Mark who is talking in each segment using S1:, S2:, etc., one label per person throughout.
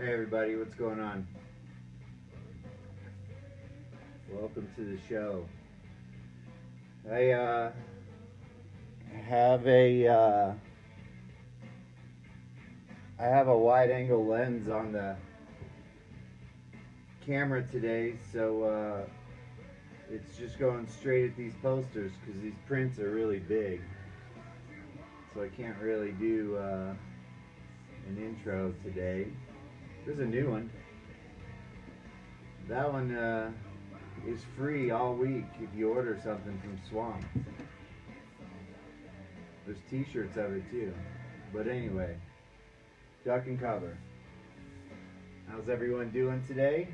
S1: Hey everybody, what's going on? Welcome to the show. I have a I have a wide angle lens on the camera today, so it's just going straight at these posters because these prints are really big. So I can't really do an intro today. There's a new one. That one is free all week if you order something from Swamp. There's t-shirts of it too. But anyway, duck and cover. How's everyone doing today?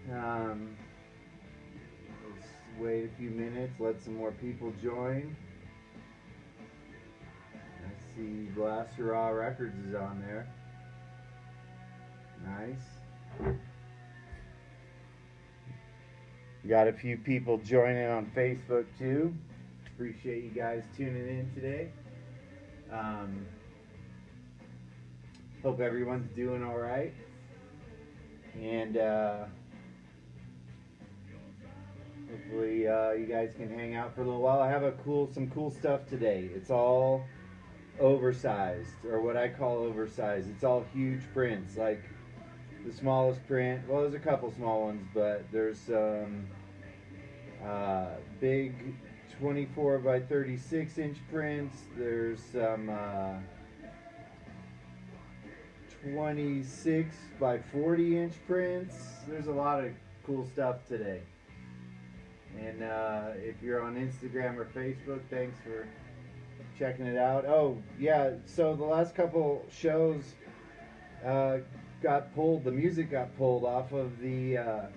S1: Let's wait a few minutes, let some more people join. I see Blast Hurrah Records is on there. Nice. Got a few people joining on Facebook too. Appreciate you guys tuning in today. Hope everyone's doing all right. And hopefully you guys can hang out for a little while. I have some cool stuff today. It's all oversized, or what I call oversized. It's all huge prints, like the smallest print. Well, there's a couple small ones, but there's some big 24 by 36 inch prints. There's some 26 by 40 inch prints. There's a lot of cool stuff today. And if you're on Instagram or Facebook, thanks for checking it out. Oh yeah, so the last couple shows got pulled. The music got pulled off of the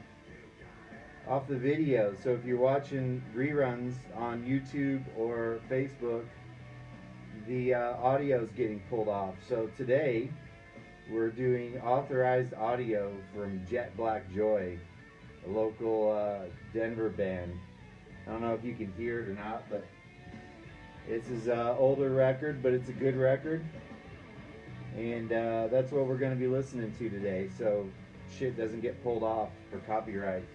S1: video. So if you're watching reruns on YouTube or Facebook, the audio is getting pulled off. So today we're doing authorized audio from Jet Black Joy, a local Denver band. I don't know if you can hear it or not, but it's his older record, but it's a good record. And that's what we're going to be listening to today, so shit doesn't get pulled off for copyright.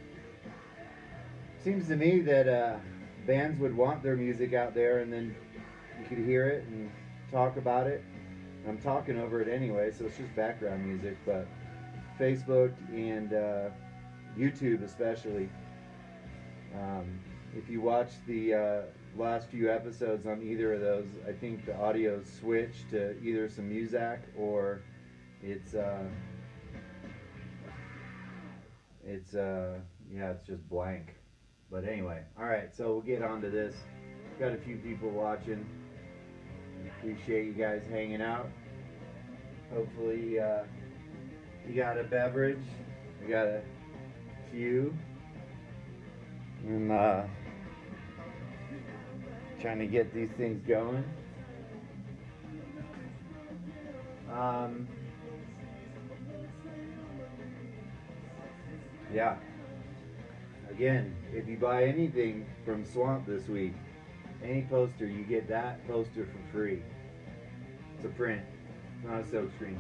S1: Seems to me that bands would want their music out there, and then you could hear it and talk about it. I'm talking over it anyway, so it's just background music. But Facebook and YouTube especially, if you watch the last few episodes on either of those, I think the audio switched to either some music or it's just blank. But anyway, alright, so we'll get on to this. Got a few people watching. Appreciate you guys hanging out. Hopefully you got a beverage. We got a few. And trying to get these things going. Yeah. Again, if you buy anything from Swamp this week, any poster, you get that poster for free. It's a print, not a silk screen.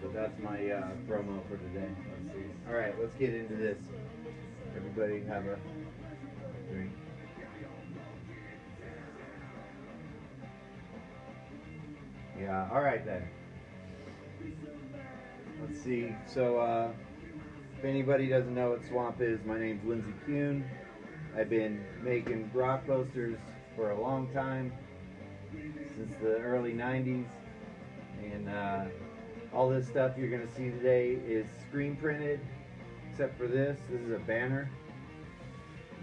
S1: But that's my promo for today. Let's see. All right, let's get into this. Everybody have a drink. Yeah, all right then. Let's see. So, if anybody doesn't know what Swamp is, my name's Lindsey Kuhn. I've been making rock posters for a long time, since the early 90s. And all this stuff you're going to see today is screen printed, except for this. This is a banner.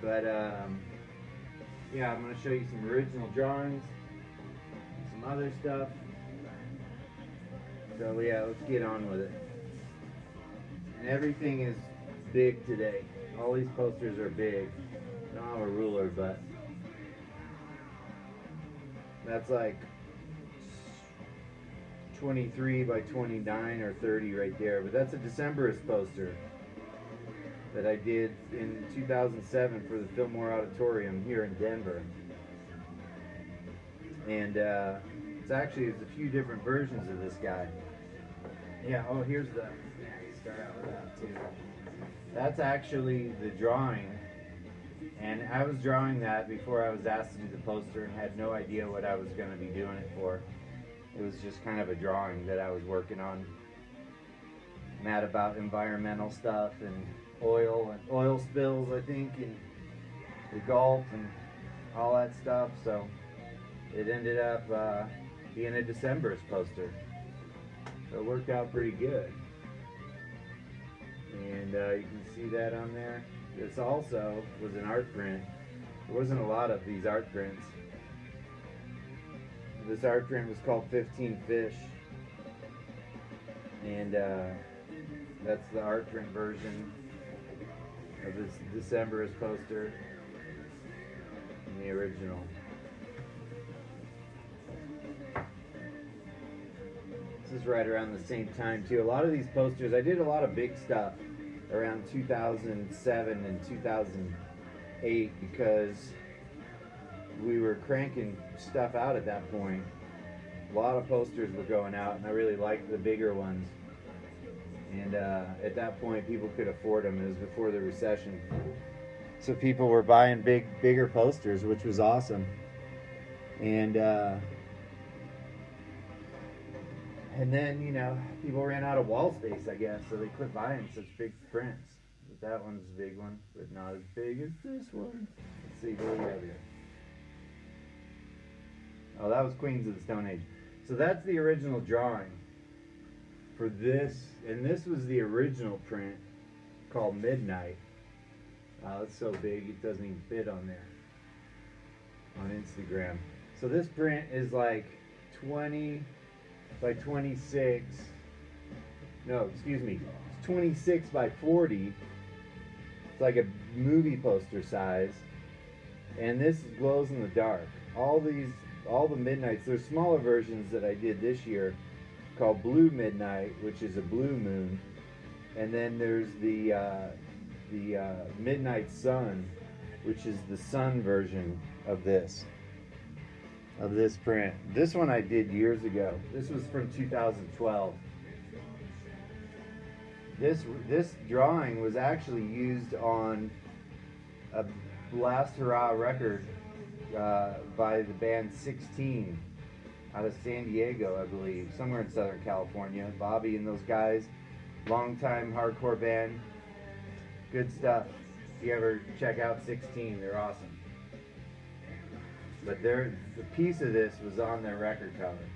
S1: But, yeah, I'm going to show you some original drawings, some other stuff. So, yeah, let's get on with it. And everything is big today. All these posters are big. I don't have a ruler, but that's like 23 by 29 or 30 right there. But that's a Decemberist poster that I did in 2007 for the Fillmore Auditorium here in Denver. and there's a few different versions of this guy. Yeah, oh, here's the, start out with that too. That's actually the drawing, and I was drawing that before I was asked to do the poster and had no idea what I was going to be doing it for. It was just kind of a drawing that I was working on. Mad about environmental stuff and oil spills, I think, and the Gulf and all that stuff, so it ended up being a December's poster. So it worked out pretty good. And you can see that on there. This also was an art print. There wasn't a lot of these art prints. This art print was called 15 Fish. And that's the art print version of this December's poster and the original. This is right around the same time too. A lot of these posters, I did a lot of big stuff around 2007 and 2008 because we were cranking stuff out at that point. A lot of posters were going out, and I really liked the bigger ones. And at that point, people could afford them. It was before the recession, so people were buying bigger posters, which was awesome. And then, you know, people ran out of wall space, I guess, so they quit buying such big prints. But that one's a big one, but not as big as this one. Let's see, what do we have here? Oh, that was Queens of the Stone Age. So that's the original drawing for this, and this was the original print called Midnight. It's so big it doesn't even fit on there, on Instagram. So this print is like 20 by 26, no, excuse me, it's 26 by 40. It's like a movie poster size, and this glows in the dark. All the Midnights, there's smaller versions that I did this year called Blue Midnight, which is a blue moon, and then there's the Midnight Sun, which is the sun version of this print. This one I did years ago. This was from 2012. This drawing was actually used on a Last Hurrah record by the band 16 out of San Diego, I believe, somewhere in Southern California. Bobby and those guys, long-time hardcore band, good stuff. If you ever check out 16, they're awesome. But the piece of this was on their record cover.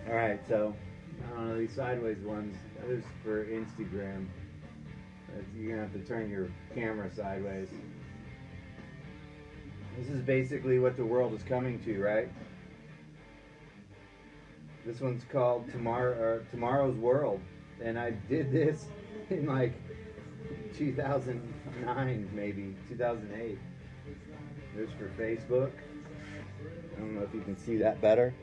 S1: Alright, so I don't know, these sideways ones, those for Instagram. You're gonna have to turn your camera sideways. This is basically what the world is coming to, right? This one's called Tomorrow's World, and I did this in like 2009, maybe 2008. There's for Facebook. I don't know if you can see that better.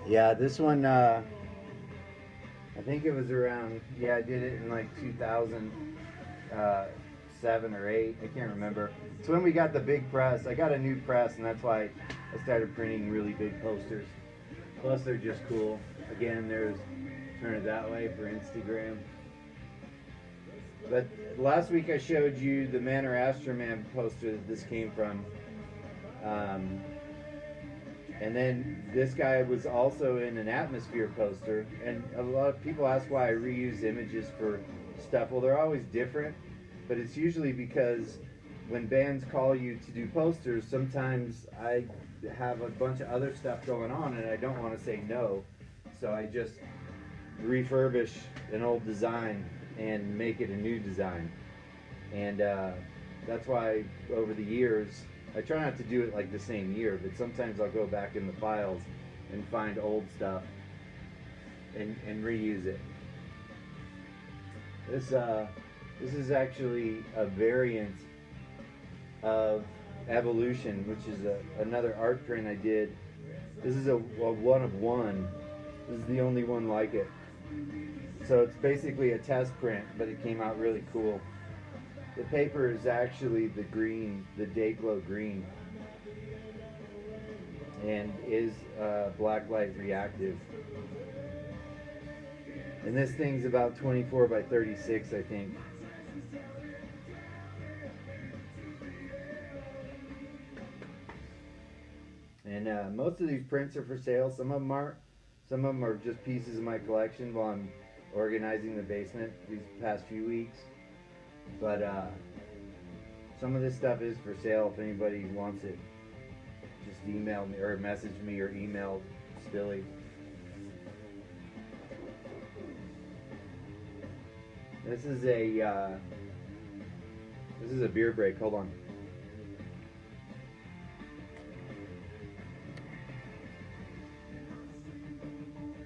S1: Yeah, this one, I think it was around, yeah, I did it in like 2007 or 8, I can't remember. It's when we got the big press. I got a new press, and that's why I started printing really big posters. Plus, they're just cool. Again, turn it that way for Instagram. But last week I showed you the Man or Astroman poster that this came from. And then this guy was also in an Atmosphere poster. And a lot of people ask why I reuse images for stuff. Well, they're always different, but it's usually because when bands call you to do posters, sometimes I have a bunch of other stuff going on and I don't want to say no. So I just refurbish an old design and make it a new design. And that's why over the years, I try not to do it like the same year, but sometimes I'll go back in the files and find old stuff and reuse it. This is actually a variant of Evolution, which is another art print I did. This is a one of one. This is the only one like it. So it's basically a test print, but it came out really cool. The paper is actually the green, the Dayglow green, and is blacklight reactive. And this thing's about 24 by 36, I think. And most of these prints are for sale. Some of them aren't. Some of them are just pieces of my collection while I'm organizing the basement these past few weeks. But some of this stuff is for sale if anybody wants it. Just email me or message me or email Stilly. This is a beer break. Hold on.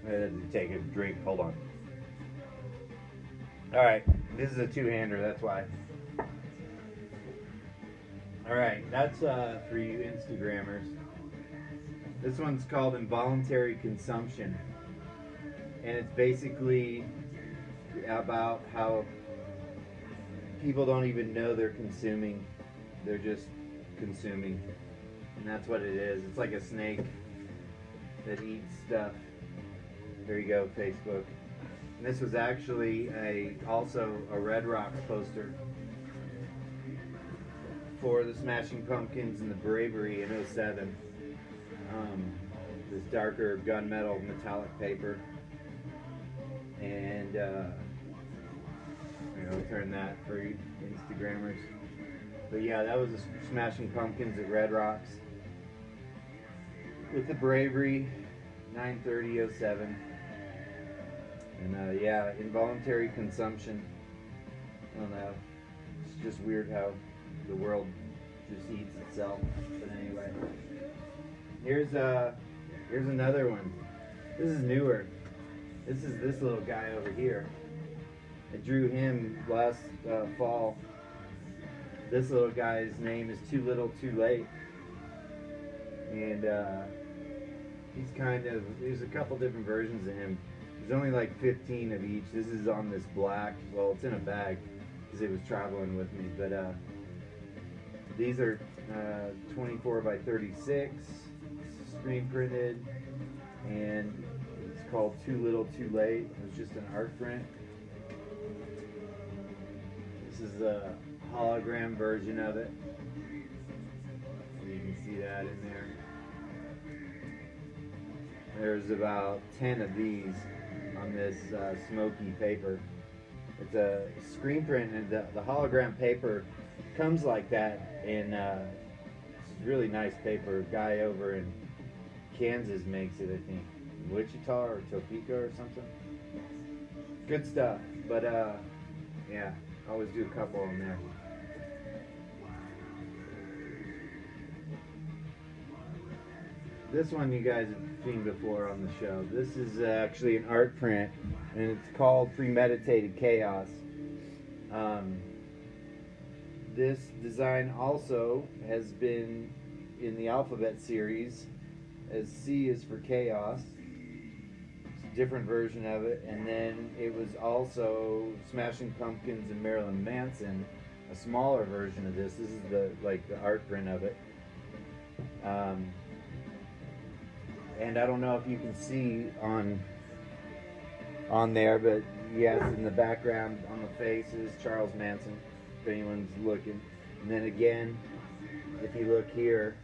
S1: I had to take a drink. Hold on. All right, this is a two-hander. That's why. All right, that's for you Instagrammers. This one's called Involuntary Consumption, and it's basically about how people don't even know they're consuming. They're just consuming, and that's what it is. It's like a snake that eats stuff. There you go, Facebook. And this was actually also a Red Rocks poster for the Smashing Pumpkins and the Bravery in '07. This darker gunmetal metallic paper. And I'll turn that for you Instagrammers. But yeah, that was the Smashing Pumpkins at Red Rocks with the Bravery 9/30/07. And yeah, involuntary consumption. I don't know. It's just weird how the world just eats itself. But anyway, here's another one. This is newer. This is this little guy over here. I drew him last fall. This little guy's name is Too Little Too Late. And there's a couple different versions of him. There's only like 15 of each. This is on this black, well, it's in a bag because it was traveling with me. But these are 24 by 36, screen printed, and it's called Too Little Too Late. It was just an art print. This is a hologram version of it. You can see that in there. There's about 10 of these on this smoky paper. It's a screen print, and the hologram paper comes like that, and it's really nice paper. A guy over in Kansas makes it, I think. Wichita or Topeka or something. Good stuff, but yeah, I always do a couple on there. This one you guys have seen before on the show. This is actually an art print, and it's called Premeditated Chaos. This design also has been in the alphabet series, as C is for Chaos. It's a different version of it, and then it was also Smashing Pumpkins and Marilyn Manson, a smaller version of this. This is the art print of it. And I don't know if you can see on there, but yes, in the background on the face is Charles Manson, if anyone's looking. And then again, if you look here,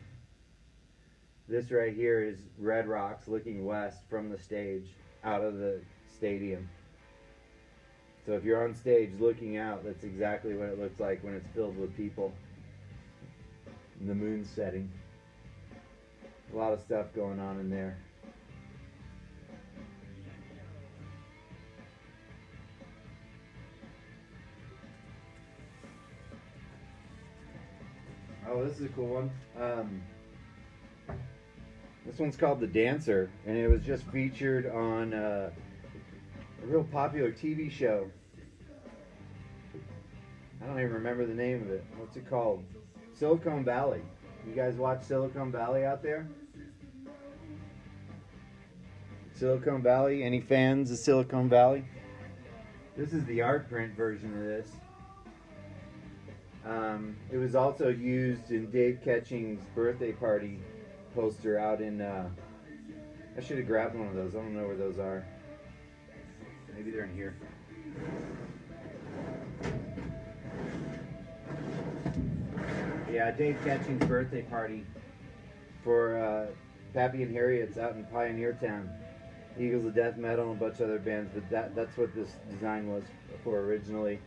S1: this right here is Red Rocks looking west from the stage, out of the stadium. So if you're on stage looking out, that's exactly what it looks like when it's filled with people. And the moon's setting. A lot of stuff going on in there. Oh, this is a cool one. This one's called The Dancer, and it was just featured on a real popular TV show. I don't even remember the name of it. What's it called? Silicon Valley. You guys watch Silicon Valley out there? Silicon Valley. Any fans of Silicon Valley? This is the art print version of this. It was also used in Dave Ketching's birthday party poster out in, I should have grabbed one of those. I don't know where those are. Maybe they're in here. Yeah, Dave Ketching's birthday party for Pappy and Harriet's out in Pioneer Town. Eagles of Death Metal and a bunch of other bands, but that's what this design was for originally.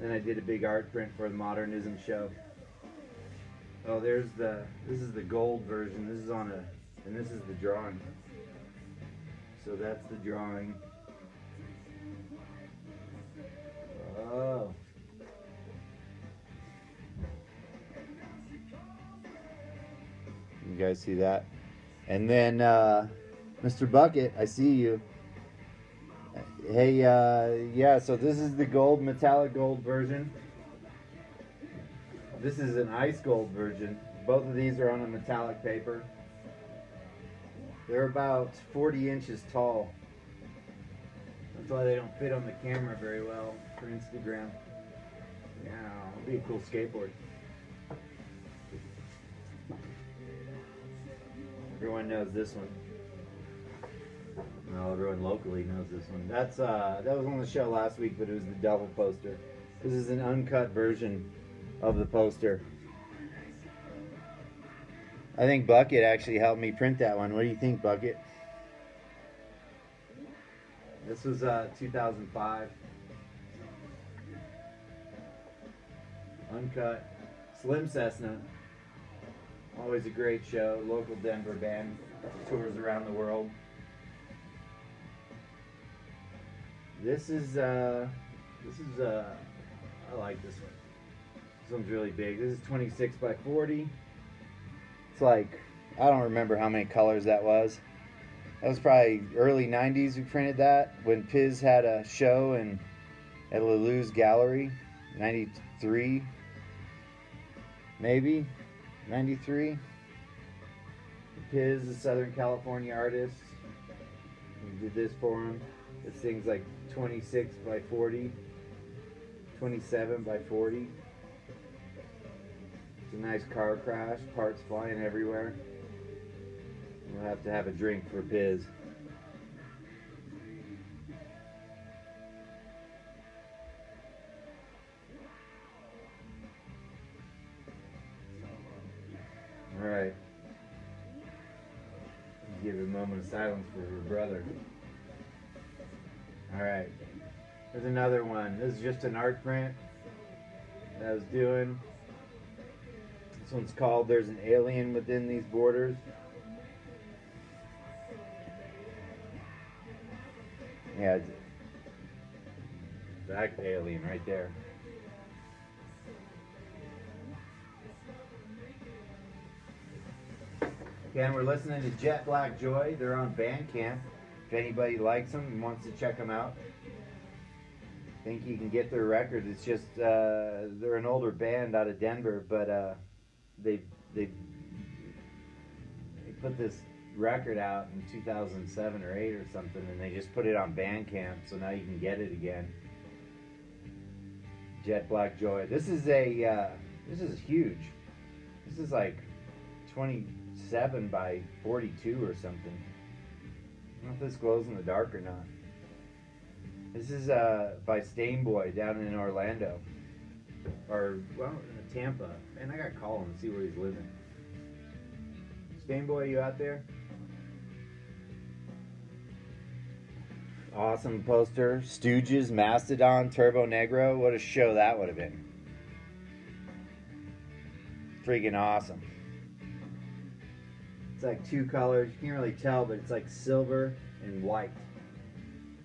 S1: Then I did a big art print for the Modernism show. Oh, this is the gold version. This is on and this is the drawing. So that's the drawing. Oh. You guys see that? And then, Mr. Bucket, I see you. Hey, yeah, so this is the gold, metallic gold version. This is an ice gold version. Both of these are on a metallic paper. They're about 40 inches tall. That's why they don't fit on the camera very well for Instagram. Yeah, it'll be a cool skateboard. Everyone knows this one. Well, everyone locally knows this one. That was on the show last week, but it was the double poster. This is an uncut version of the poster. I think Bucket actually helped me print that one. What do you think, Bucket? This was 2005. Uncut. Slim Cessna. Always a great show. Local Denver band. Tours around the world. This is I like this one. This one's really big. This is 26 by 40. It's like, I don't remember how many colors that was. That was probably early 90s we printed that when Piz had a show at Lelou's Gallery. 93, maybe 93. Piz, a Southern California artist, we did this for him. This thing's like 26 by 40, 27 by 40. It's a nice car crash, parts flying everywhere. We'll have to have a drink for Piz. Alright. Give a moment of silence for her brother. Alright. There's another one. This is just an art print that I was doing. This one's called There's an Alien Within These Borders. Yeah, it's that alien right there. Again, we're listening to Jet Black Joy. They're on Bandcamp. If anybody likes them and wants to check them out, I think you can get their record. It's just they're an older band out of Denver, but they put this record out in 2007 or 8 or something, and they just put it on Bandcamp, so now you can get it again. Jet Black Joy. This is huge. This is like 27 by 42 or something. I don't know if this glows in the dark or not. This is by Stainboy down in Orlando, or well, Tampa. Man, I gotta call him and see where he's living. Stainboy, you out there? Awesome poster. Stooges, Mastodon, Turbo Negro. What a show that would have been. Freaking awesome. It's like two colors. You can't really tell, but it's like silver and white.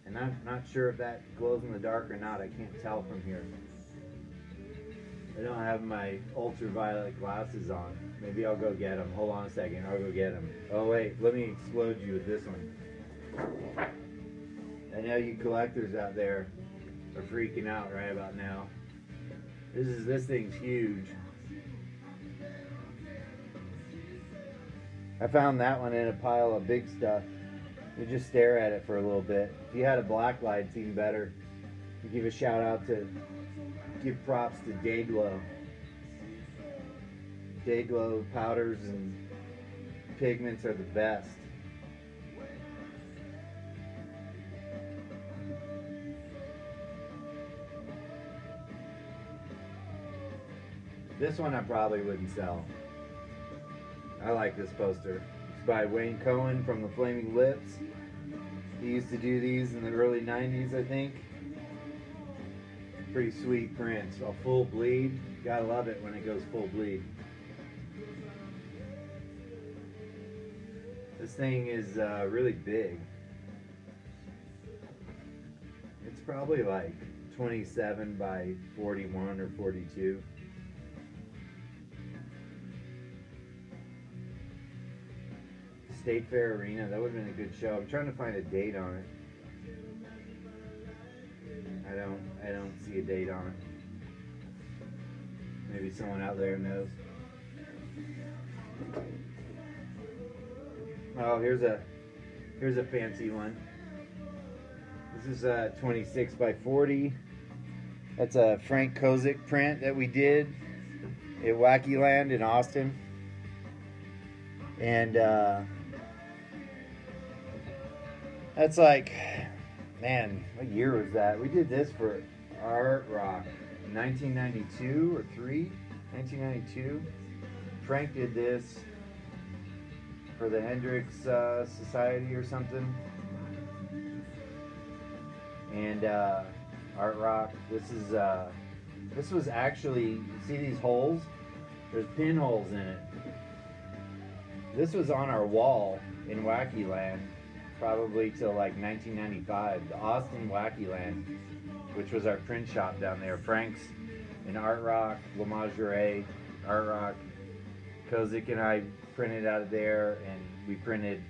S1: And I'm not sure if that glows in the dark or not. I can't tell from here. I don't have my ultraviolet glasses on. Maybe I'll go get them. Hold on a second. I'll go get them. Oh, wait. Let me explode you with this one. I know you collectors out there are freaking out right about now. This thing's huge. I found that one in a pile of big stuff. You just stare at it for a little bit. If you had a black light, it's even better. You give a shout out to, give props to Dayglow. Dayglow powders and pigments are the best. This one I probably wouldn't sell. I like this poster. It's by Wayne Cohen from the Flaming Lips. He used to do these in the early 90s, I think. Pretty sweet prints. A full bleed. Gotta love it when it goes full bleed. This thing is really big. It's probably like 27 by 41 or 42. State Fair Arena, that would have been a good show. I'm trying to find a date on it. I don't see a date on it. Maybe someone out there knows. Oh, here's a fancy one. This is a 26 by 40. That's a Frank Kozik print that we did at Wacky Land in Austin. And that's like, man, what year was that? We did this for Art Rock, 1992 or 3? 1992. Frank did this for the Hendrix Society or something. And Art Rock. This was actually, you see these holes? There's pinholes in it. This was on our wall in Wacky Land, probably till like 1995. The Austin Wacky Land, which was our print shop down there. Frank's and Art Rock, La Majorée, Art Rock. Kozik and I printed out of there, and we printed,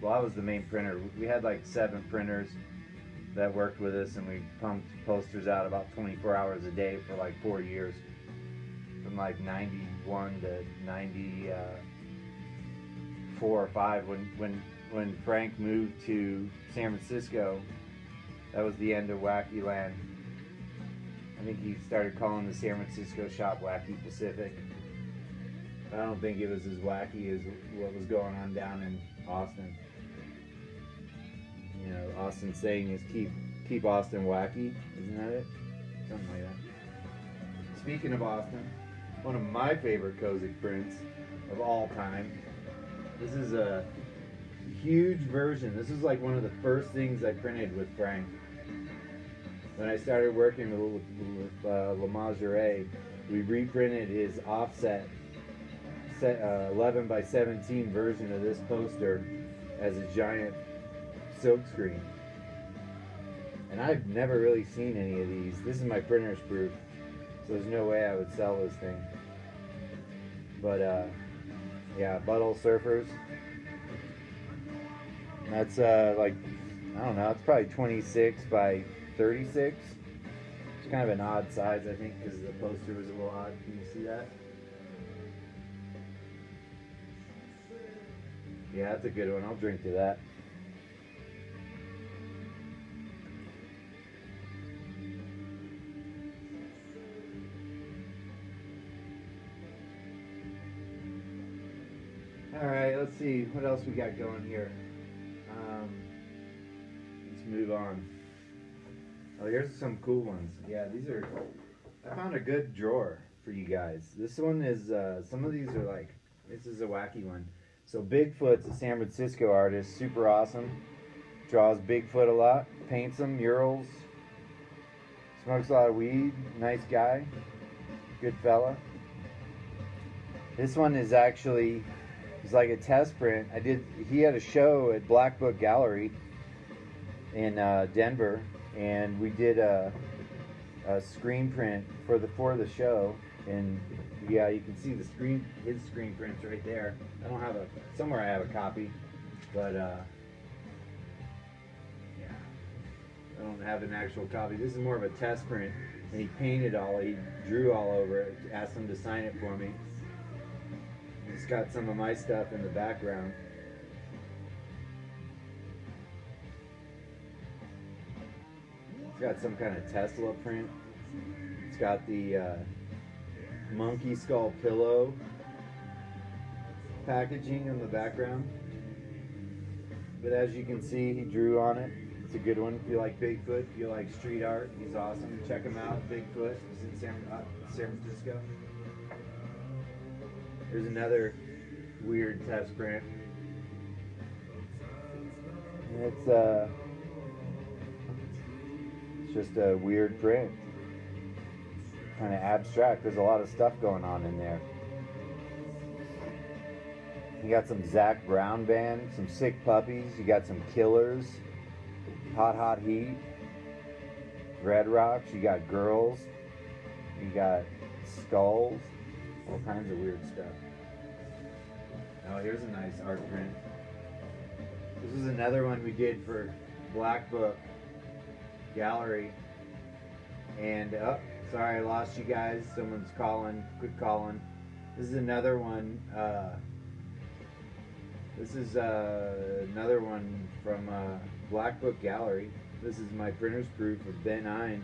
S1: well, I was the main printer. We had like 7 printers that worked with us, and we pumped posters out about 24 hours a day for like 4 years. From like 91 to 94 or 5. When Frank moved to San Francisco, that was the end of Wacky Land. I think he started calling the San Francisco shop Wacky Pacific. I don't think it was as wacky as what was going on down in Austin. You know, Austin's saying is keep Austin wacky, isn't that it? Something like that. Speaking of Austin, one of my favorite Kozik prints of all time. This is a huge version. This is like one of the first things I printed with Frank. When I started working with La Majorée, we reprinted his offset 11 by 17 version of this poster as a giant silk screen. And I've never really seen any of these. This is my printer's proof, so there's no way I would sell this thing. But yeah, Butthole Surfers. That's like, I don't know, it's probably 26 by 36. It's kind of an odd size, I think, because the poster was a little odd. Can you see that? Yeah, that's a good one. I'll drink to that. Alright, let's see what else we got going here. Let's move on. Oh, here's some cool ones. Yeah, these are, I found a good drawer for you guys. This one is, some of these are like, this is a wacky one. So Bigfoot's a San Francisco artist, super awesome. Draws Bigfoot a lot, paints them, murals, smokes a lot of weed, nice guy, good fella. This one is actually, it's like a test print. He had a show at Black Book Gallery in Denver, and we did a screen print for the show. And yeah, you can see his screen prints right there. I don't have somewhere I have a copy, but yeah, I don't have an actual copy. This is more of a test print, and he drew all over it, asked him to sign it for me. It's got some of my stuff in the background. It's got some kind of Tesla print. It's got the monkey skull pillow packaging in the background. But as you can see, he drew on it. It's a good one. If you like Bigfoot, if you like street art, he's awesome. Check him out. Bigfoot. He's in San Francisco. There's another weird test print. It's just a weird print. Kind of abstract. There's a lot of stuff going on in there. You got some Zach Brown band, some sick puppies. You got some killers, hot heat, red rocks. You got girls. You got skulls. All kinds of weird stuff. Oh, here's a nice art print. This is another one we did for Black Book Gallery. And oh, sorry, I lost you guys. Someone's calling. Quit calling. This is another one. This is another one from Black Book Gallery. This is my printer's proof of Ben Ein.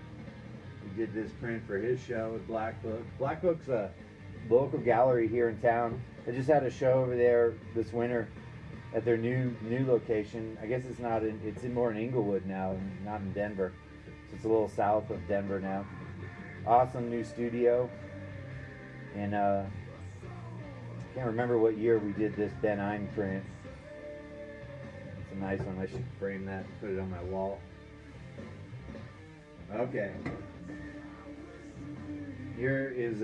S1: We did this print for his show at Black Book. Black Book's a local gallery here in town. They just had a show over there this winter at their new location. I guess it's more in Inglewood now, not in Denver. So it's a little south of Denver now. Awesome new studio. And can't remember what year we did this Ben Ein print. It's a nice one. I should frame that and put it on my wall. Okay. Here is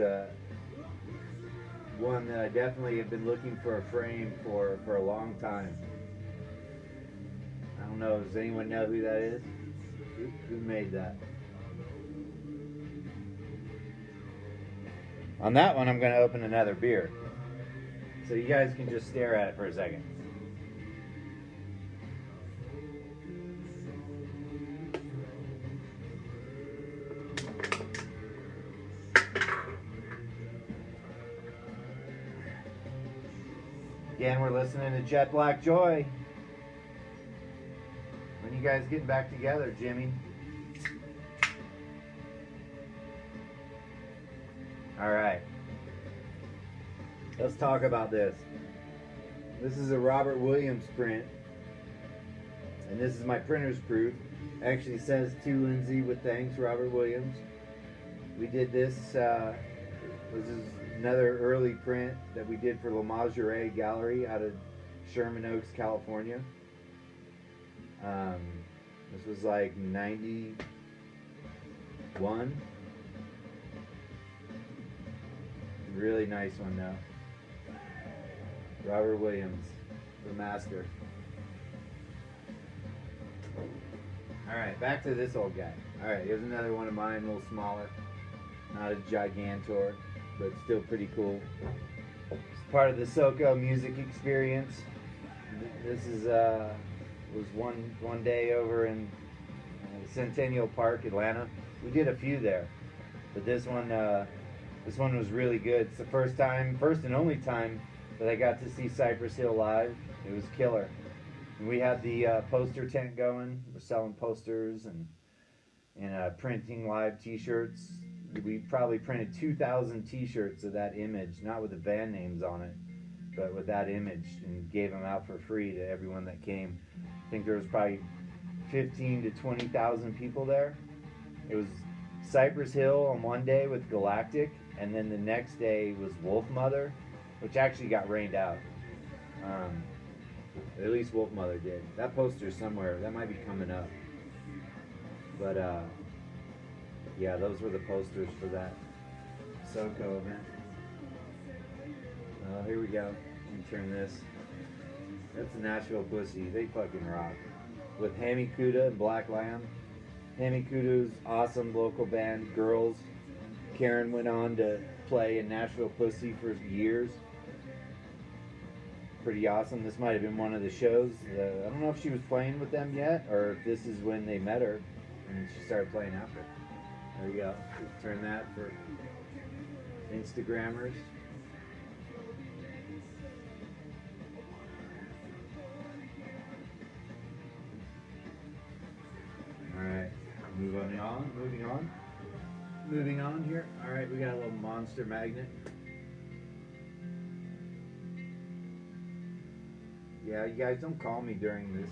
S1: one that I definitely have been looking for a frame for a long time. I don't know. Does anyone know who that is? Who made that? On that one, I'm going to open another beer. So you guys can just stare at it for a second. Again, we're listening to Jet Black Joy. When you guys getting back together, Jimmy? All right. Let's talk about this. This is a Robert Williams print. And this is my printer's proof. Actually says to Lindsay with thanks, Robert Williams. We did this. This is another early print that we did for La Majorie Gallery out of Sherman Oaks, California. This was like 91. Really nice one though. Robert Williams, the master. Alright, back to this old guy. Alright, here's another one of mine, a little smaller. Not a gigantor, but still pretty cool. It's part of the SWAMPCO music experience. This is was one day over in Centennial Park, Atlanta. We did a few there, but this one was really good. It's the first and only time that I got to see Cypress Hill live. It was killer. And we had the poster tent going. We're selling posters and printing live T-shirts. We probably printed 2,000 T-shirts of that image, not with the band names on it, but with that image, and gave them out for free to everyone that came. I think there was probably 15 to 20,000 people there. It was Cypress Hill on one day with Galactic, and then the next day was Wolfmother, which actually got rained out. At least Wolfmother did. That poster's somewhere. That might be coming up. But yeah, those were the posters for that SWAMPCO event. Here we go. Let me turn this. That's the Nashville Pussy. They fucking rock. With Hammy Kuda and Black Lamb. Hammy Kuda's awesome local band, Girls. Karen went on to play in Nashville Pussy for years. Pretty awesome. This might have been one of the shows. I don't know if she was playing with them yet, or if this is when they met her and she started playing after. There you go. Just turn that for Instagrammers. Alright, move on. moving on. Moving on here. All right, we got a little monster magnet. Yeah, you guys don't call me during this,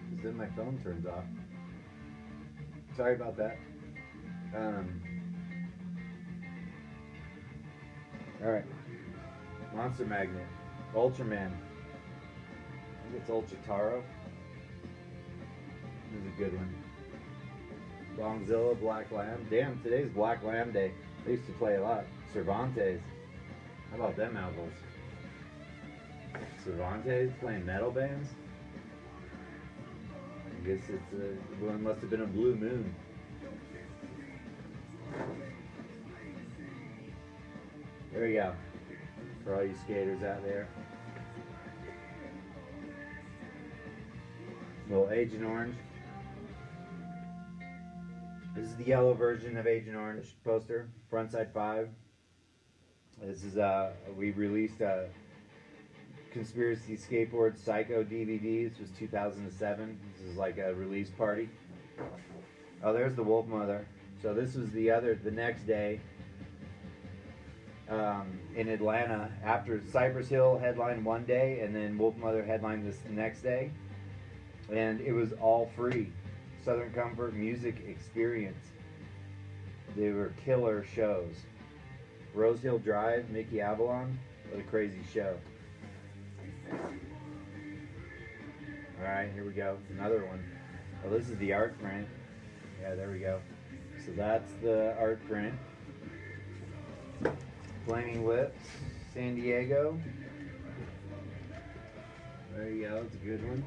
S1: because then my phone turns off. Sorry about that. All right, monster magnet, Ultraman. I think it's Ultrataro. This is a good one. Longzilla, Black Lamb. Damn, today's Black Lamb Day. They used to play a lot. Cervantes. How about them apples? Cervantes playing metal bands? I guess it's one must have been a blue moon. There we go. For all you skaters out there. Little Agent Orange. This is the yellow version of Agent Orange poster, Frontside 5. This is, we released a Conspiracy Skateboard Psycho DVD. This was 2007. This is like a release party. Oh, there's the Wolf Mother. So this was the next day in Atlanta. After Cypress Hill headlined one day, and then Wolf Mother headlined this the next day. And it was all free. Southern Comfort Music Experience. They were killer shows. Rose Hill Drive, Mickey Avalon. What a crazy show. Alright, here we go. Another one. Oh, this is the art print. Yeah, there we go. So that's the art print. Flaming Lips, San Diego. There you go, it's a good one.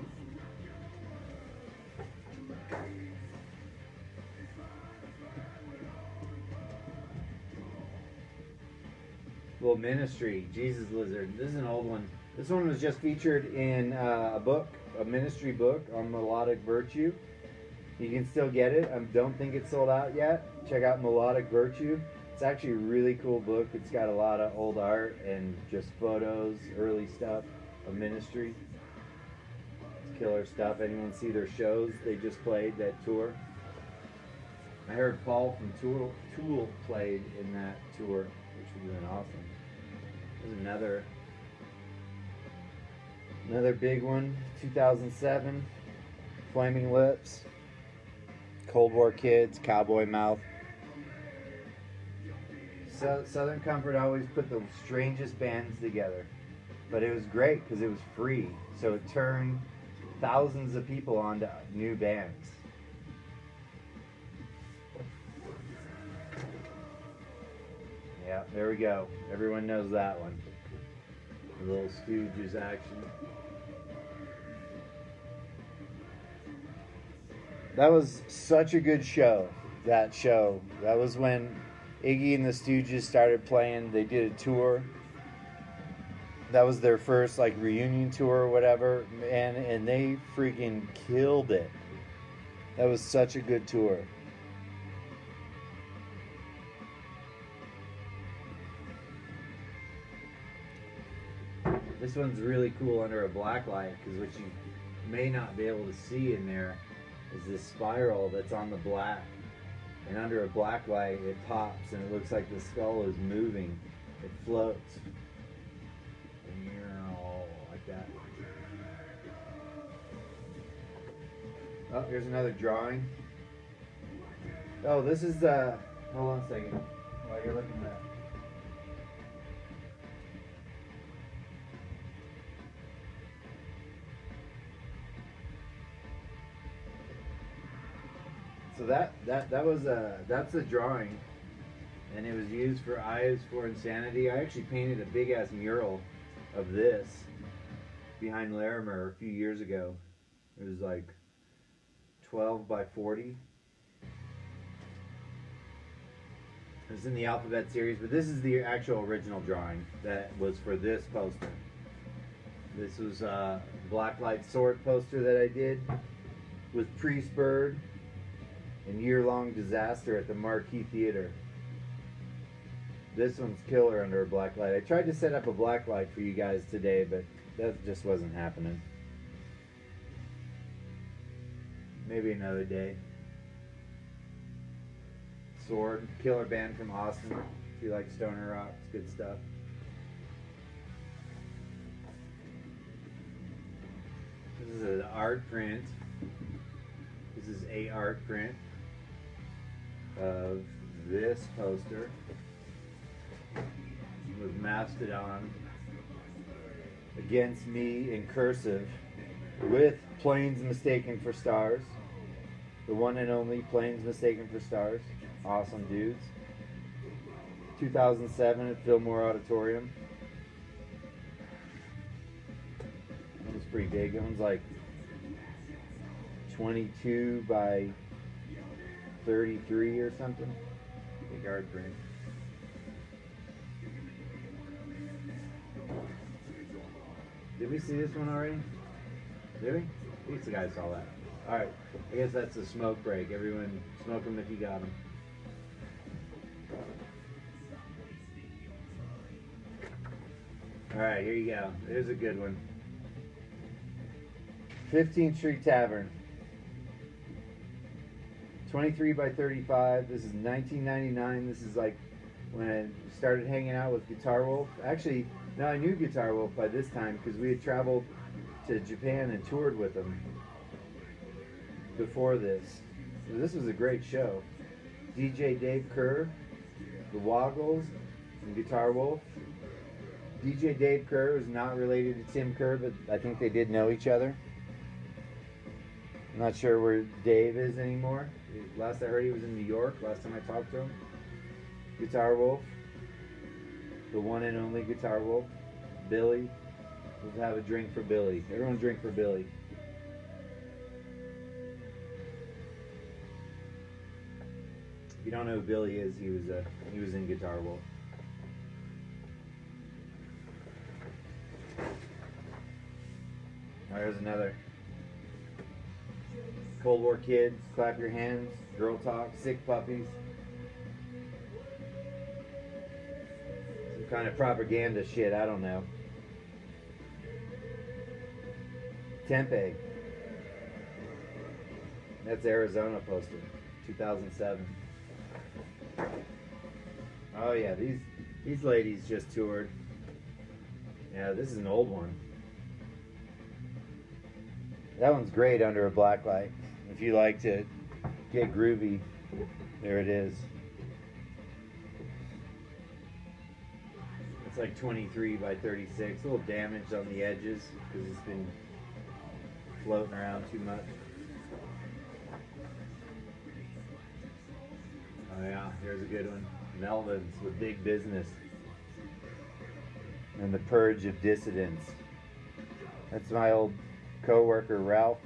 S1: Little Ministry, Jesus Lizard. This is an old one. This one was just featured in a book, a ministry book on Melodic Virtue. You can still get it. I don't think it's sold out yet. Check out Melodic Virtue. It's actually a really cool book. It's got a lot of old art and just photos, early stuff of ministry. It's killer stuff. Anyone see their shows they just played, that tour? I heard Paul from Tool played in that tour, which would have been awesome. There's another big one, 2007, Flaming Lips, Cold War Kids, Cowboy Mouth. So Southern Comfort always put the strangest bands together, but it was great because it was free, so it turned thousands of people onto new bands. Yeah, there we go. Everyone knows that one. The little Stooges action. That was such a good show, that show. That was when Iggy and the Stooges started playing. They did a tour. That was their first like reunion tour or whatever, and they freaking killed it. That was such a good tour. This one's really cool under a black light, because what you may not be able to see in there is this spiral that's on the black. And under a black light, it pops and it looks like the skull is moving. It floats. Like that. Oh, here's another drawing. Oh, this is the... Hold on a second while you're looking at that. So that's a drawing, and it was used for Eyes for Insanity. I actually painted a big ass mural of this behind Larimer a few years ago. It was like 12 by 40. It's in the Alphabet series, but this is the actual original drawing that was for this poster. This was a Blacklight Sword poster that I did with Priest Bird and Year-Long Disaster at the Marquee Theater. This one's killer under a black light. I tried to set up a black light for you guys today, but that just wasn't happening. Maybe another day. Sword, killer band from Austin. If you like stoner rock, it's good stuff. This is an art print. This is a art print of this poster with Mastodon against me in cursive with Planes Mistaken for Stars. The one and only Planes Mistaken for Stars. Awesome dudes. 2007 at Fillmore Auditorium. That was pretty big. That one's like 22 by 33 or something. Big art print. Did we see this one already? Did we? At least the guy saw that. Alright, I guess that's a smoke break. Everyone smoke them if you got them. Alright, here you go. There's a good one. 15th Street Tavern. 23 by 35. This is 1999. This is like when I started hanging out with Guitar Wolf. Actually, no, I knew Guitar Wolf by this time because we had traveled to Japan and toured with them before this. So this was a great show. DJ Dave Kerr, the Woggles, and Guitar Wolf. DJ Dave Kerr is not related to Tim Kerr, but I think they did know each other. I'm not sure where Dave is anymore. Last I heard he was in New York, last time I talked to him. Guitar Wolf, the one and only Guitar Wolf. Billy, let's have a drink for Billy. Everyone drink for Billy. If you don't know who Billy is, he was in Guitar Wolf. There's another. Cold War Kids, Clap Your Hands, Girl Talk, Sick Puppies. Some kind of propaganda shit, I don't know. Tempe. That's Arizona poster, 2007. Oh yeah, these ladies just toured. Yeah, this is an old one. That one's great under a black light. If you like to get groovy, there it is. It's like 23 by 36. A little damaged on the edges because it's been floating around too much. Oh yeah, here's a good one. Melvin's with Big Business. And the Purge of Dissidents. That's my old co-worker Ralph.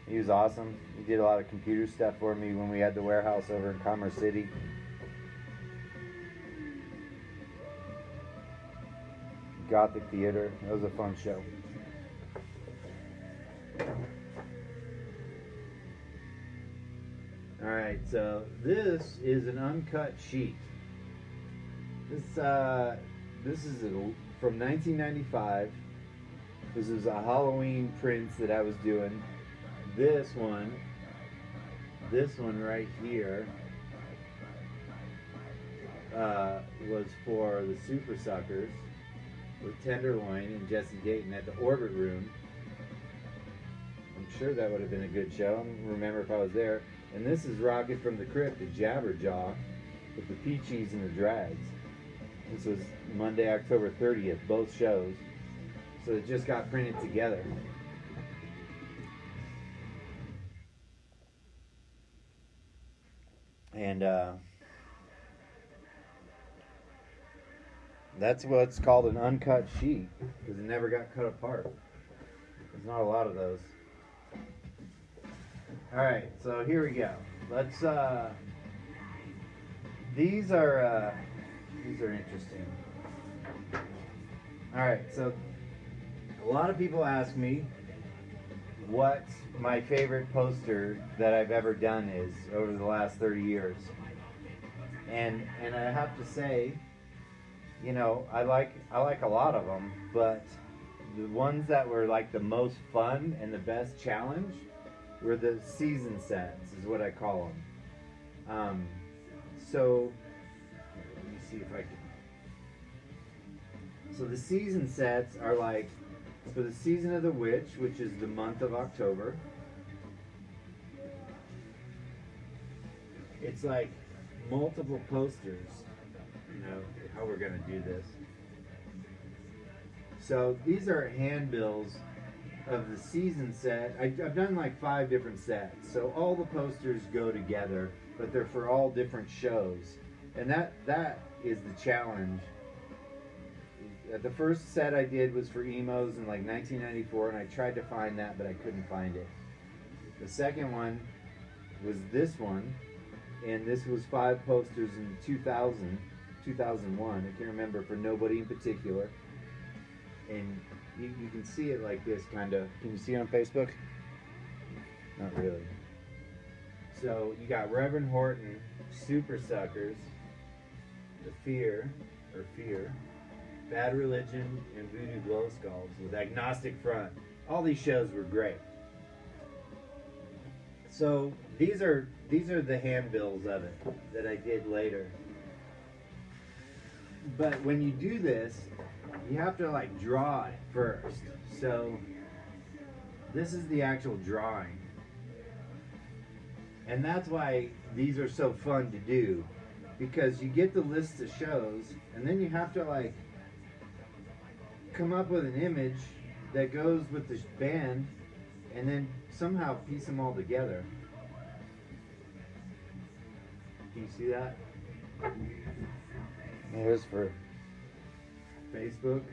S1: He was awesome. He did a lot of computer stuff for me when we had the warehouse over in Commerce City. Gothic Theater. That was a fun show. Alright, so this is an uncut sheet. This is from 1995. This is a Halloween print that I was doing. This one right here, was for the Super Suckers with Tenderloin and Jesse Dayton at the Orbit Room. I'm sure that would have been a good show. I don't remember if I was there. And this is Rocket from the Crypt at Jabberjaw with the Peachies and the Drags. This was Monday, October 30th, both shows. So it just got printed together. And that's what's called an uncut sheet, because it never got cut apart. There's not a lot of those. Alright, so here we go. Let's these are interesting. Alright, so a lot of people ask me what my favorite poster that I've ever done is over the last 30 years. And I have to say, you know, I like a lot of them, but the ones that were like the most fun and the best challenge were the season sets, is what I call them. So let me see if I can. So the season sets are like for the season of the witch, which is the month of October. It's like multiple posters, you know, how we're gonna do this. So these are handbills of the season set. I've done like 5 different sets. So all the posters go together, but they're for all different shows. And that is the challenge. The first set I did was for emos in like 1994, and I tried to find that, but I couldn't find it. The second one was this one, and this was 5 posters in 2001. I can't remember, for nobody in particular. And you can see it like this, kind of. Can you see it on Facebook? Not really. So you got Reverend Horton, Super Suckers, The Fear, Bad Religion, and Voodoo Glow Skulls with Agnostic Front. All these shows were great. So these are the handbills of it that I did later. But when you do this, you have to like draw it first. So this is the actual drawing. And that's why these are so fun to do, because you get the list of shows and then you have to like come up with an image that goes with the band and then somehow piece them all together. Can you see that? Here's for Facebook.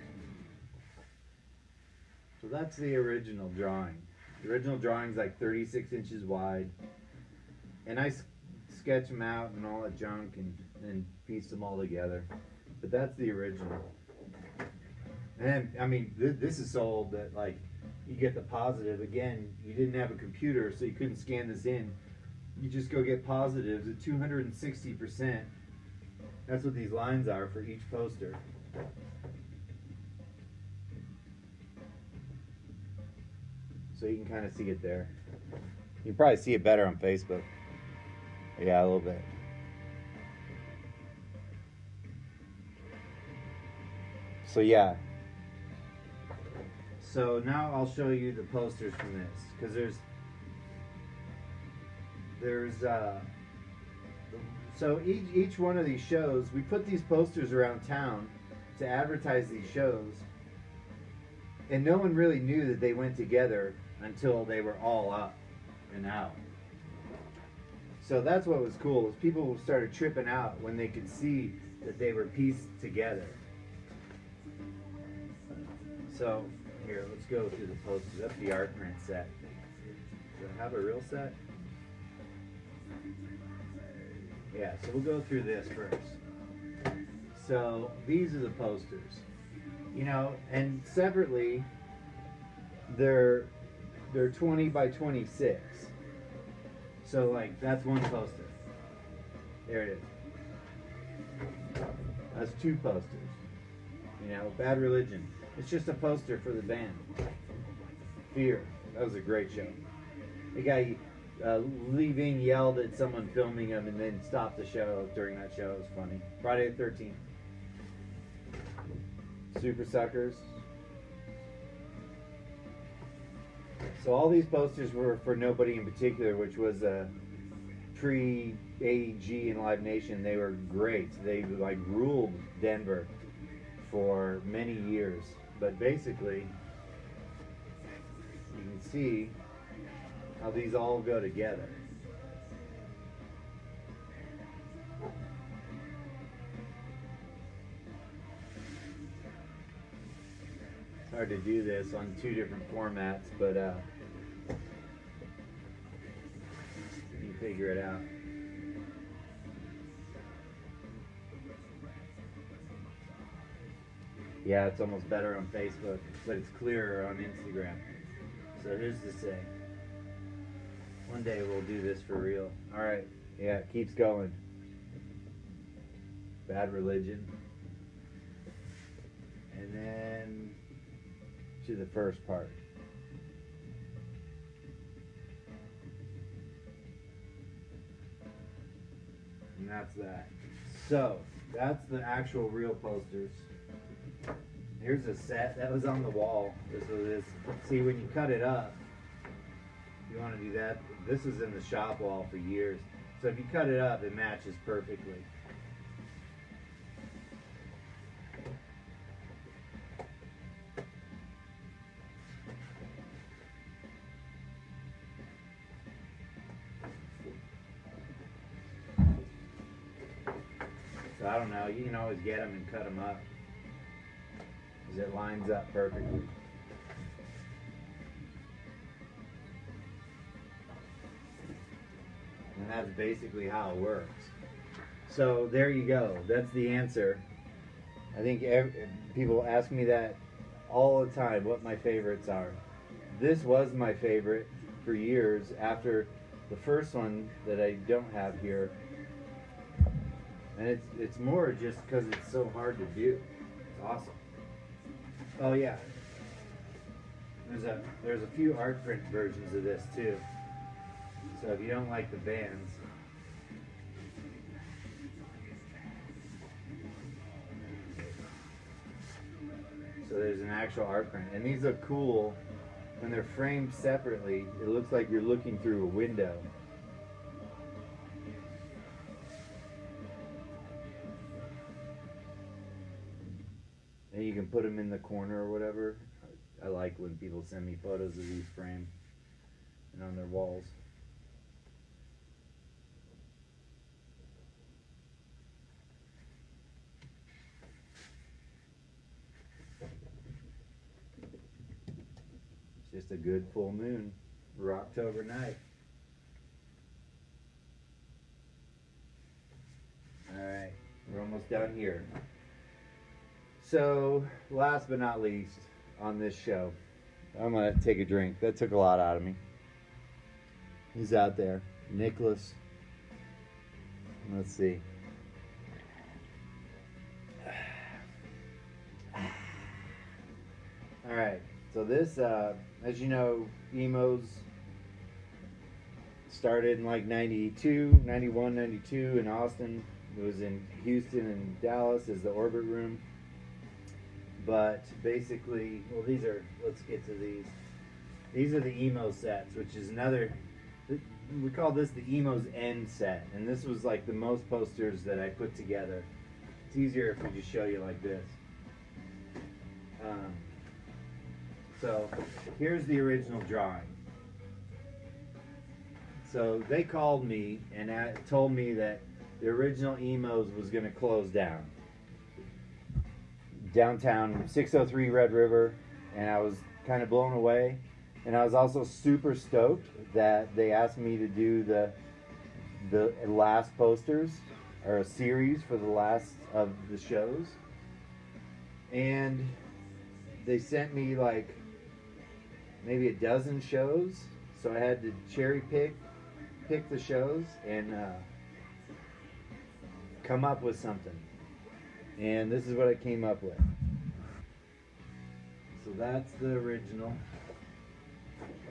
S1: So that's the original drawing. The original drawing's like 36 inches wide. And I sketch them out and all that junk and piece them all together. But that's the original. And I mean, this is so old that like you get the positive. Again, you didn't have a computer, so you couldn't scan this in. You just go get positives at 260%. That's what these lines are for each poster. So you can kind of see it there. You can probably see it better on Facebook. Yeah, a little bit. So yeah. So now I'll show you the posters from this, because there's so each one of these shows, we put these posters around town to advertise these shows, and no one really knew that they went together until they were all up and out. So that's what was cool, is people started tripping out when they could see that they were pieced together. So here, let's go through the posters. That's the art print set. Do I have a real set? Yeah, so we'll go through this first. So these are the posters. You know, and separately, they're 20 by 26. So like, that's one poster. There it is. That's 2 posters. You know, Bad Religion. It's just a poster for the band. Fear. That was a great show. The guy leaving yelled at someone filming him and then stopped the show during that show. It was funny. Friday the 13th. Super Suckers. So all these posters were for Nobody in Particular, which was a pre-AEG and Live Nation. They were great. They like ruled Denver for many years. But basically, you can see how these all go together. It's hard to do this on 2 different formats, but you figure it out. Yeah, it's almost better on Facebook, but it's clearer on Instagram. So here's the say. One day we'll do this for real. Alright, yeah, it keeps going. Bad Religion. And then to the first part. And that's that. So that's the actual real posters. Here's a set that was on the wall. This was this. See, when you cut it up, you want to do that. This was in the shop wall for years. So if you cut it up, it matches perfectly. So I don't know, you can always get them and cut them up, because it lines up perfectly. And that's basically how it works. So there you go, that's the answer. I think people ask me that all the time, what my favorites are. This was my favorite for years after the first one that I don't have here. And it's more just because it's so hard to do. It's awesome. Oh yeah. There's a few art print versions of this too. So if you don't like the bands, so there's an actual art print. And these are cool. When they're framed separately, it looks like you're looking through a window. And you can put them in the corner or whatever. I like when people send me photos of these framed and on their walls. It's just a good full moon for October night. Alright, we're almost done here. So, last but not least on this show, I'm going to take a drink. That took a lot out of me. He's out there. Nicholas. Let's see. Alright, so this, as you know, emos started in like 92, 91, 92 in Austin. It was in Houston and Dallas as the Orbit Room. But basically, well, let's get to these. These are the emo sets, which is another, we call this the emo's end set. And this was like the most posters that I put together. It's easier if we just show you like this. So here's the original drawing. So they called me and told me that the original emos was going to close down. Downtown 603 Red River, and I was kind of blown away, and I was also super stoked that they asked me to do the last posters, or a series for the last of the shows, and they sent me like maybe a dozen shows, so I had to cherry pick the shows and come up with something. And this is what I came up with. So that's the original.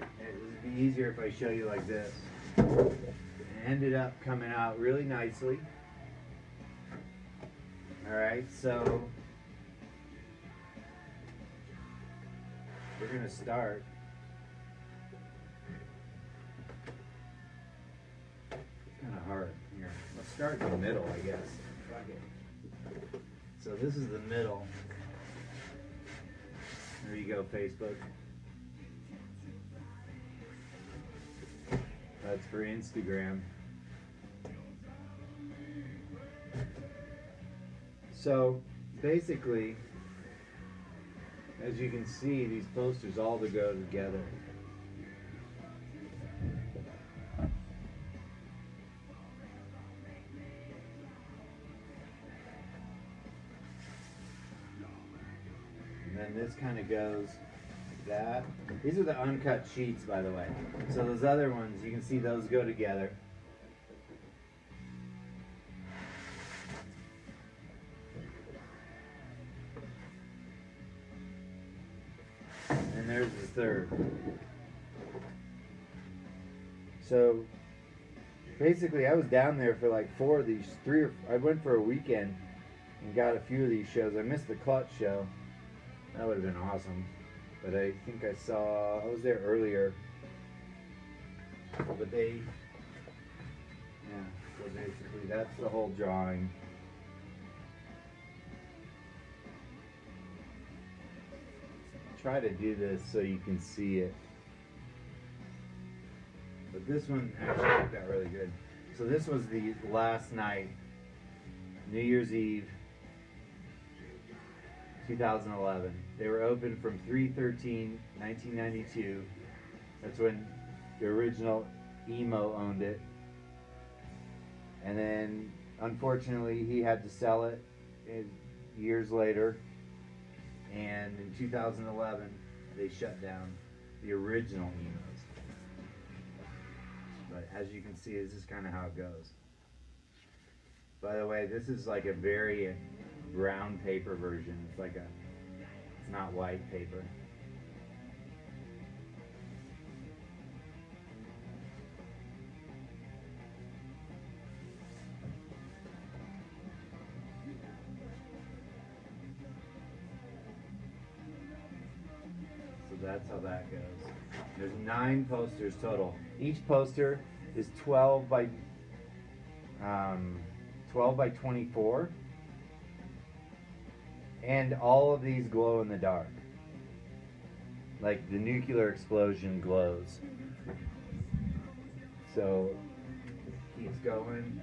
S1: It would be easier if I show you like this. It ended up coming out really nicely. Alright, so we're going to start. It's kind of hard. Here, let's start in the middle, I guess. Fuck it. So this is the middle. There you go, Facebook. That's for Instagram. So basically, as you can see, these posters all go together. And this kind of goes like that. These are the uncut sheets, by the way. So those other ones, you can see those go together. And there's the third. So basically, I was down there for like 4 of these, I went for a weekend and got a few of these shows. I missed the Clutch show. That would have been awesome. But I think I was there earlier. But yeah, so basically that's the whole drawing. Try to do this so you can see it. But this one actually worked out really good. So this was the last night, New Year's Eve, 2011. They were open from 3/13/1992. That's when the original Emo owned it. And then, unfortunately, he had to sell it years later. And in 2011, they shut down the original Emos. But as you can see, this is kind of how it goes. By the way, this is like a very brown paper version. It's not white paper. So that's how that goes. There's 9 posters total. Each poster is 12 by 24. And all of these glow in the dark. Like the nuclear explosion glows. So it keeps going.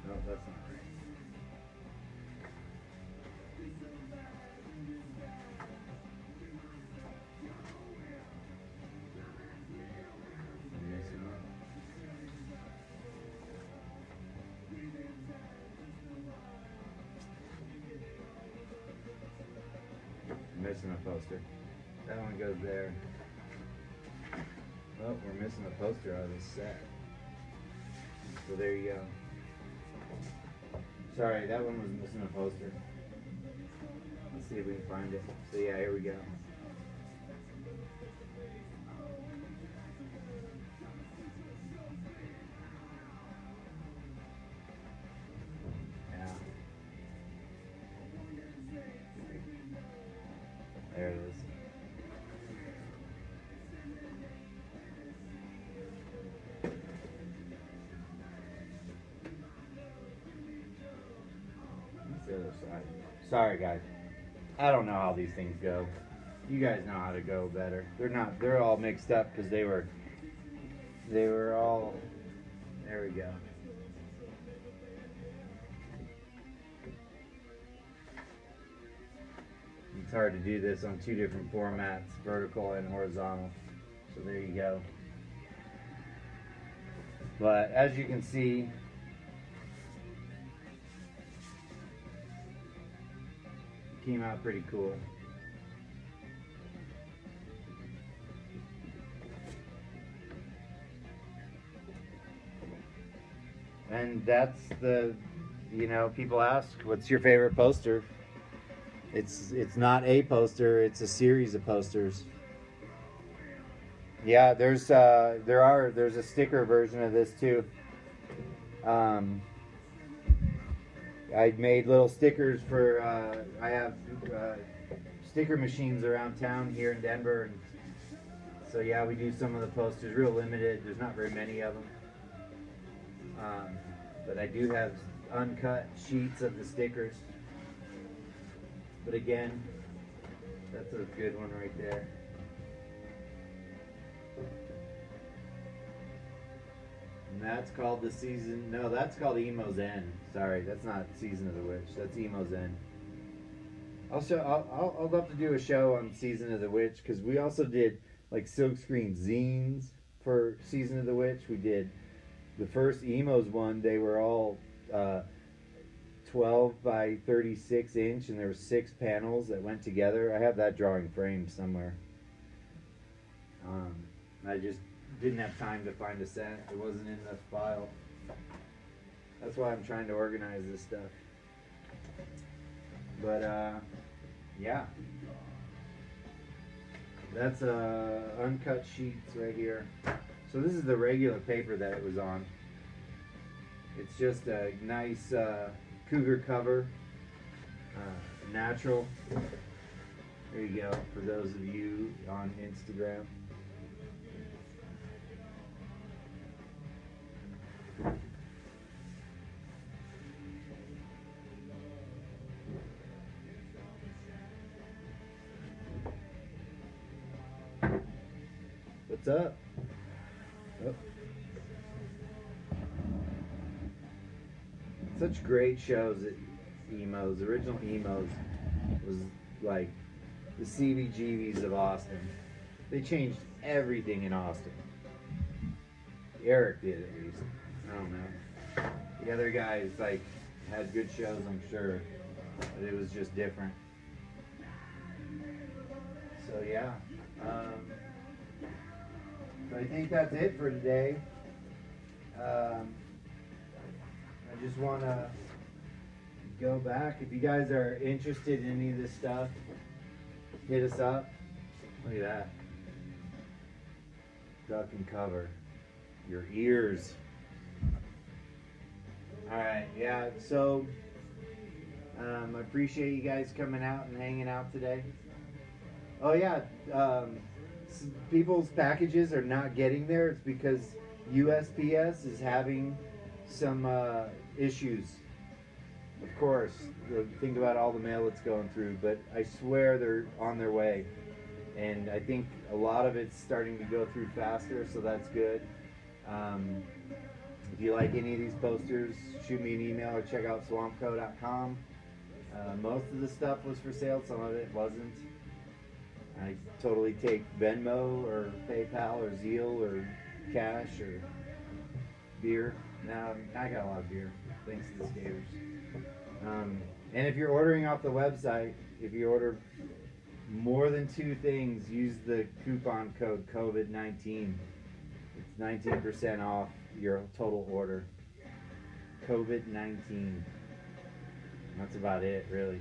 S1: No, that's not right. Missing a poster. That one goes there. Oh, we're missing a poster out of this set. So there you go. Sorry, that one was missing a poster. Let's see if we can find it. So yeah, here we go. Yeah. There it is. That's the other side. Sorry guys. I don't know how these things go. You guys know how to go better. They're all mixed up because they were all, there we go. It's hard to do this on 2 different formats, vertical and horizontal. So there you go. But as you can see, it came out pretty cool. And that's people ask, what's your favorite poster? It's not a poster, it's a series of posters. Yeah, there's a sticker version of this too. I made little stickers for I have sticker machines around town here in Denver, and so yeah, we do some of the posters, real limited. There's not very many of them, but I do have uncut sheets of the stickers. But again, that's a good one right there. And that's called the season. No, that's called Emo's End. Sorry, that's not Season of the Witch. That's Emo's End. I'll love to do a show on Season of the Witch because we also did like silkscreen zines for Season of the Witch. We did the first Emo's one. They were all 12 by 36 inch, and there were 6 panels that went together. I have that drawing framed somewhere. I just didn't have time to find a set. It wasn't in the file. That's why I'm trying to organize this stuff. But yeah. That's uncut sheets right here. So this is the regular paper that it was on. It's just a nice cougar cover, natural. There you go, for those of you on Instagram. What's up? Oh. Such great shows at Emos. Original Emos was like the CBGBs of Austin. They changed everything in Austin. Eric did, at least. I don't know. The other guys like had good shows, I'm sure, but it was just different. So yeah. So I think that's it for today. I just want to go back. If you guys are interested in any of this stuff, hit us up. Look at that. Duck and cover. Your ears. Alright, yeah, so I appreciate you guys coming out and hanging out today. Oh yeah, people's packages are not getting there. It's because USPS is having some issues. Of course, think about all the mail that's going through, but I swear they're on their way. And I think a lot of it's starting to go through faster, so that's good. If you like any of these posters, shoot me an email or check out SWAMPCO.com. Most of the stuff was for sale, some of it wasn't. I totally take Venmo or PayPal or Zeal or cash or beer. Now I got a lot of beer, thanks to the skaters. And if you're ordering off the website, if you order more than 2 things, use the coupon code COVID-19. It's 19% off your total order. COVID-19. That's about it, really.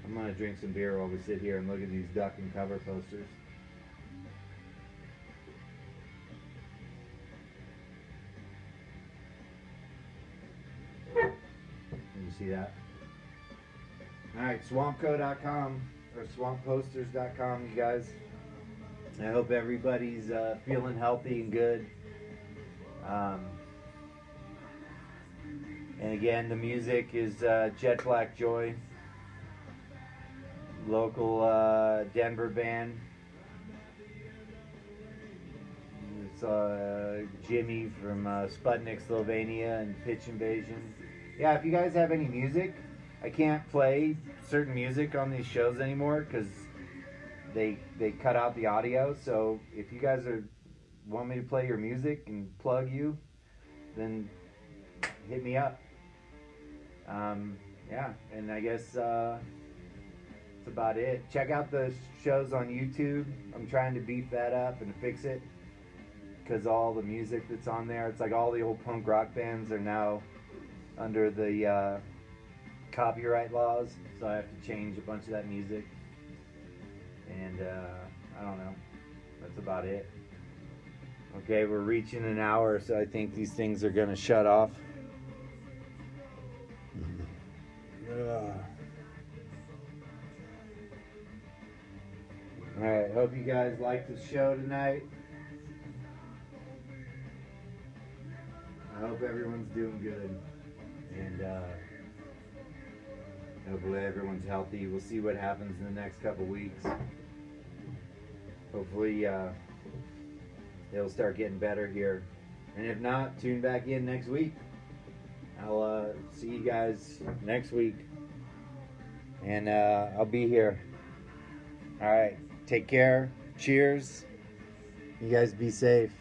S1: I'm gonna drink some beer while we sit here and look at these duck and cover posters. Can you see that? Alright, swampco.com or swampposters.com, you guys. I hope everybody's feeling healthy and good. And again, the music is Jet Black Joy, local Denver band. It's Jimmy from Sputnik, Slovenia, and Pitch Invasion. Yeah, if you guys have any music, I can't play certain music on these shows anymore because they cut out the audio. So if you guys want me to play your music and plug you, then hit me up. Yeah, and I guess that's about it. Check out the shows on YouTube. I'm trying to beef that up and fix it because all the music that's on there, it's like all the old punk rock bands are now under the copyright laws, so I have to change a bunch of that music. And I don't know, that's about it. Okay, we're reaching an hour, so I think these things are gonna shut off. Alright, hope you guys liked the show tonight. I hope everyone's doing good. And hopefully everyone's healthy. We'll see what happens in the next couple weeks. Hopefully it'll start getting better here. And if not, tune back in next week. I'll see you guys next week. And I'll be here. Alright, take care. Cheers. You guys be safe.